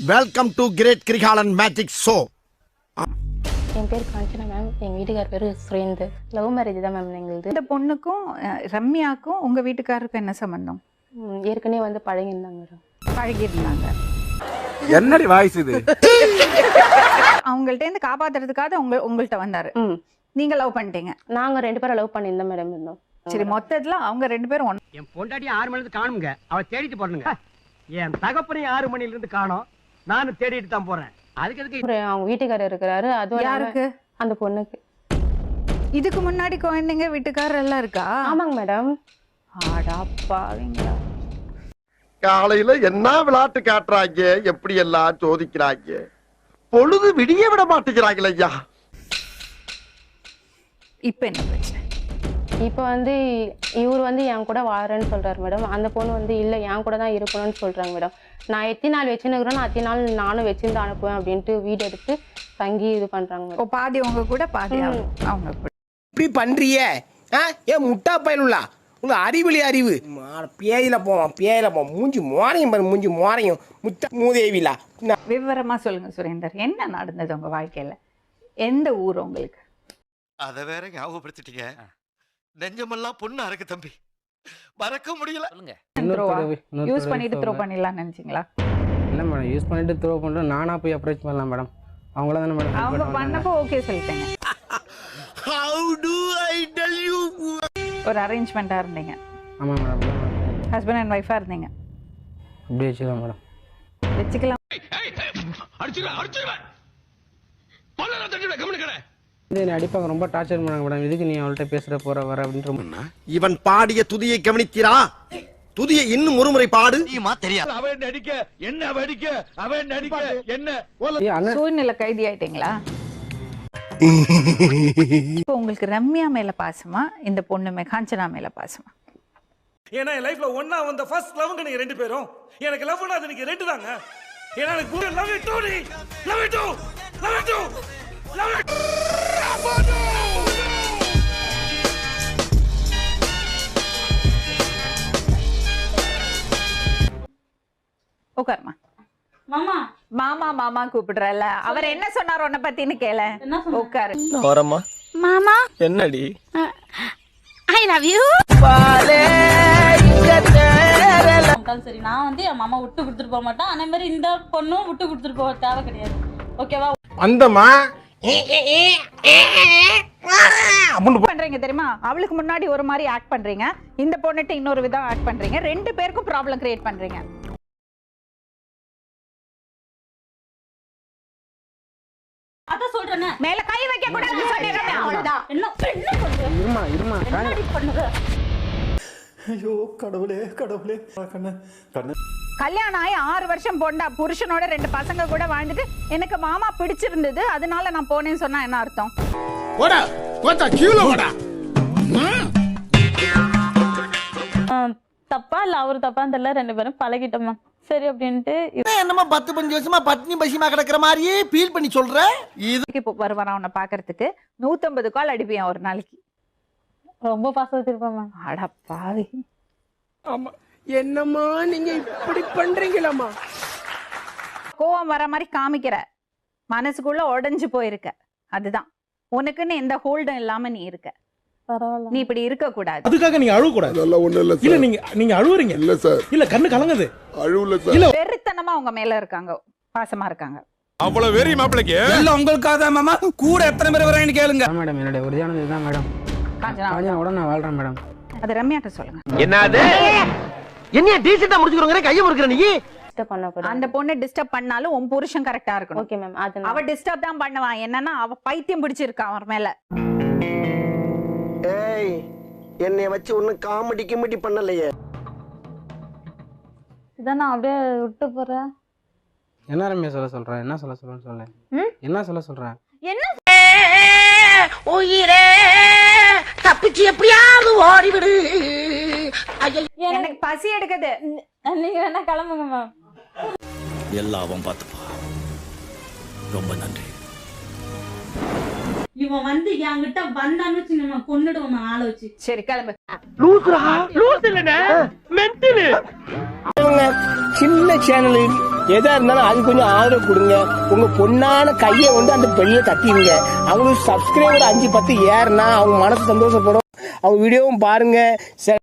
Welcome to great Kirikalan magic show. என் பேர் Kanchana ma'am, எங்கள் வீட்டுக்கார் பேர் சுரேந்தர். லவ் மேரேஜ் தான் மேம் எங்களுது. இந்த பொண்ணுக்கும் ரம்யாக்கும் உங்க வீட்டுக்காருக்கும் என்ன சம்பந்தம்? ஏற்கனவே வந்து பழகிருந்தாங்க மேடம். பழகிருந்தாங்க. என்னடி வாய்ஸ் இது? அவங்கள்ட்ட இருந்து காப்பாத்துறதுக்காக உங்கள்ட்ட வந்தாரு. நீங்க லவ் பண்ணிட்டீங்க. நாங்க 2 பேரும் லவ் பண்ணியிருந்தோம் மேடம் இருந்தோம். சரி, மொத்தத்துல அவங்க 2 பேரும் என் பொண்டாட்டி 6 மணில இருந்து காணுங்க, அவ தேடிட்டு போறணுங்க. என் தகப்பனை 6 மணில இருந்து காணோம், நானும் தேடிட்டு தான் போறேன். அதுக்கு எதுக்கு அவங்க வீட்டுக்காரர் இருக்கிறாரு. அது யாருக்கு? அந்த பொண்ணுக்கு. இதுக்கு முன்னாடி குழந்தைங்க வீட்டுக்காரர் எல்லாம் இருக்கா? ஆமாங்க மேடம். ஆடாப்பாவீங்களா? காலையில என்ன விளையாட்டு காட்டுறாங்க, எப்படி எல்லாம் சோதிக்கிறாங்க. பொழுது விடிய விட மாட்டேங்கிறாங்களே ஐயா. இப்ப என்ன பிரச்சனை? இப்போ வந்து இவர் வந்து என் கூட வாழறேன்னு சொல்றாரு மேடம். அந்த பொண்ணு வந்து இல்லை என் கூட தான் இருக்கணும்னு சொல்றாங்க மேடம். நான் எத்தனை நாள் வச்சுன்னுக்குறேன், அத்தனை நாள் நானும் வச்சிருந்து அனுப்புவேன் அப்படின்ட்டு வீடு எடுத்து தங்கி இது பண்றாங்க மேடம். பாதி உங்க கூட பாதி அவங்க கூட. இப்படி பண்றிய ஏன் முட்டா பயனுள்ளா? உங்க அறிவிலி அறிவு பேயில போவான் மூஞ்சி மோரையும் பாரு, மூஞ்சி மோரையும் முட்டா மூதேவிலா. விவரமா சொல்லுங்க சுரேந்தர், என்ன நடந்தது உங்க வாழ்க்கையில? எந்த ஊர் உங்களுக்கு? அத வேற ஞாபகப்படுத்திட்டீங்க. நெஞ்சமெல்லாம் பொண்ணு அறக்கு தம்பி, மறக்க முடியல. யூஸ் பண்ணிட்டு த்ரோ பண்ணிடலாம் நினைச்சீங்களா? இல்லை மேடம், யூஸ் பண்ணிட்டு த்ரோ பண்ணுறேன். நானாக போய் அப்ரோச் பண்ணலாம் மேடம். அவங்கள தானே மேடம் அவங்க பண்ணப்போ okay சொல்லிட்டேங்க. How do I tell you? ஒரு அரேஞ்ச்மெண்டா இருந்தீங்க. ஆமாம் மேடம், ஹஸ்பண்ட் அண்ட் ஒய்ஃபா இருந்தீங்க. அப்படி வச்சுக்கலாம் மேடம். வச்சுக்கலாம். என்னை அடிப்பாங்க, ரொம்ப டார்ச்சர் பண்ணாங்க மேடம். இதுக்கு நீ அவள்கிட்ட பேசுகிற போகிற வர அப்படின்ற. இவன் பாடிய துதியை கவனித்தீரா? துதியை இன்னும் ஒருமுறை பாடு. சூழ்நிலை கைதி ஆயிட்டீங்களா? இப்போ உங்களுக்கு ரம்யா மேல பாசமா, இந்த பொண்ணு காஞ்சனா மேல பாசமா? ஏன்னா என் லைஃப்ல ஒன்னா வந்த ஃபர்ஸ்ட் லவ்ங்க நீங்க 2 பேரும். எனக்கு லவ்னா அது நீங்க 2 தாங்க. ஏன்னா எனக்கு கூட love you to love you to love you to love you. உட்காருமா. மாமா மாமா மாமா கூப்பிடுறல, அவர் என்ன சொன்னார் உன்னை பத்தின்னு கேள. உட்காரு. வரமா மாமா என்னடி? I love you. சரி, நான் வந்து என் மாமா விட்டு கொடுத்துட்டு போக மாட்டேன். அதே மாதிரி இந்த பொண்ணும் விட்டு கொடுத்துட்டு போக தேவை கிடையாது. ஓகேவா? அந்தமா பண்றீங்க தெரியுமா? அவளுக்கு முன்னாடி ஒரு மாதிரி ஆக்ட் பண்றீங்க, இந்த பொண்ணுட்டு இன்னொரு விதம் ஆக்ட் பண்றீங்க. 2 பேருக்கும் ப்ராப்ளம் கிரியேட் பண்றீங்க. அத சொல்றேனே, மேல கை வைக்க கூடாதுன்னு சொல்லிருக்கேன். அவ்வளவுதான். என்ன இருமா என்னடி பண்ணுது? ஐயோ கடவுளே கடவுளே. கண்ணு கல்யாணம் ஆகி 6 வருஷம் பொண்டா புருஷனோட 2 பசங்க கூட வாழ்ந்துட்டு எனக்கு மாமா பிடிச்சிருந்தது அதனால நான் போனேன்னு சொன்னா என்ன அர்த்தம்? ஓடா ஓடா கியூல ஓடா. தப்பா இல்ல அவரு தப்பான்னு தெரியல, 2 பேரும் பழகிட்டோமா. சரி அப்படின்ட்டு என்னமா 10-15 வருஷமா பட்னி பசிமா கிடக்குற மாதிரியே ஃபீல் பண்ணி சொல்ற. இப்போ வருவாரா உன்னை பாக்குறதுக்கு? 150 கால் அடிப்பேன் ஒரு நாளைக்கு. ரொம்ப பாசம் திருப்பமா. அட பாவி. ஆமா, என்னம்மா நீங்க இப்படி பண்றீங்களாமா? கோவம் வர மாதிரி காமிக்கிற, மனசுக்குள்ள உடைஞ்சு போயிருக்க. அதுதான் உனக்குன்னு எந்த ஹோல்டும் இல்லாம நீ இருக்க. பரவாயில்ல, நீ இப்படி இருக்க கூடாது. அதுக்காக நீங்க அழுவ கூடாது. அதெல்லாம் ஒண்ணு இல்ல. இல்ல நீங்க அழுவுறீங்க. இல்ல சார், இல்ல கண்ணு கலங்குது. அழுவல சார். இல்ல வெறித்தனமா உங்க மேல இருக்காங்க, பாசமா இருக்காங்க. அவ்வளவு வெறி மாப்பிளைக்கு இல்ல உங்களுக்காக தான் மாமா. கூட எத்தனை பேர் வரேன்னு கேளுங்க மேடம், என்னுடைய உறுதியானது இதுதான் மேடம். காஞ்சனாவோட நான் வாழ்றேன் மேடம். அது ரம்யாட்ட சொல்லுங்க. என்னது? என்ன டீசெண்டா முடிச்சுக்கறங்க, கைய முறுக்குற நீ. டிஸ்டர்ப் பண்ண கூடாது. அந்த பொண்ணு டிஸ்டர்ப் பண்ணாலும் உன் புருஷன் கரெக்டா இருக்கணும். Okay ma'am. அது அவ டிஸ்டர்ப் தான் பண்ணுவான். என்னன்னா அவ பைத்தியம் பிடிச்சிருக்கா அவர் மேல. ஏய், என்னைய வச்சு ஒண்ணும் காமெடி கிமெடி பண்ணலையே. இதான் நான் அப்படியே விட்டு போறேன். என்ன ரம்யா சொல்ல சொல்ற? என்ன சொல்ல சொல்றேன்னு சொல்ல. என்ன சொல்ல சொல்ற? என்ன உயிரே தப்பிச்சு எப்படியாவது ஓடிவிடு. எனக்கு பசி எடுக்குது. நீங்க வேணா கிளம்புங்க மேம். எல்லாம் பார்த்துப்பா. ரொம்ப நன்றி. இவன் வந்து என்கிட்ட வந்தான்னு வச்சு நம்ம கொன்னுடுவோம் ஆளை வச்சு. சரி கிளம்பு. லூசுரா, லூசு இல்லனே, மென்டல். சின்ன சேனல் எதா இருந்தாலும் அது கொஞ்சம் ஆதரவு கொடுங்க. உங்க பொண்ணான கையை வந்து அந்த பெண்ணில தட்டிடுங்க. அவங்களுக்கு சப்ஸ்கிரைபர் 5-10 ஏறுனா அவங்க மனசு சந்தோஷப்படும். அவங்க வீடியோவும் பாருங்க.